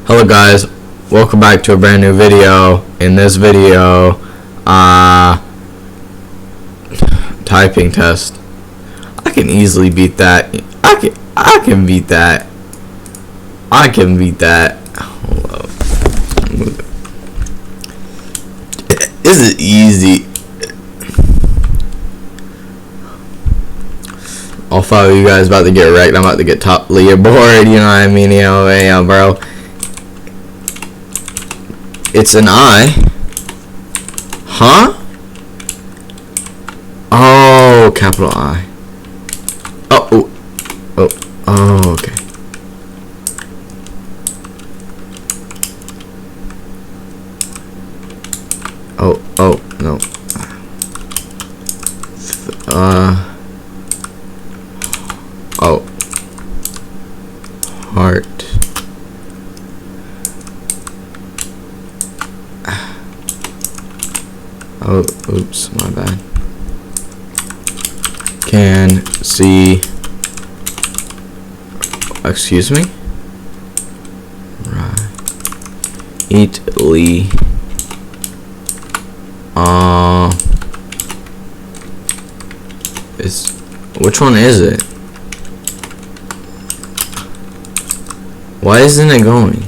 Hello guys, welcome back to a brand new video. In this video, typing test. I can easily beat that. I can beat that. I can beat that. Hold up. This is easy. I'll follow you guys. About to get wrecked. I'm about to get top leaderboard. You know what I mean? Yeah, bro. It's an I. Huh? Oh, capital I. Oh, okay. Oh, no. Oh. Heart. Oh, oops, my bad. Can see. Excuse me? Right. Eat Lee. Which one is it? Why isn't it going?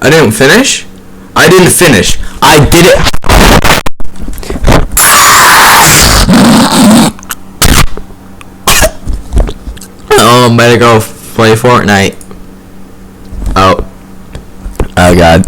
I didn't finish? I didn't finish. I did it. Oh, I'm better go play Fortnite. Oh God.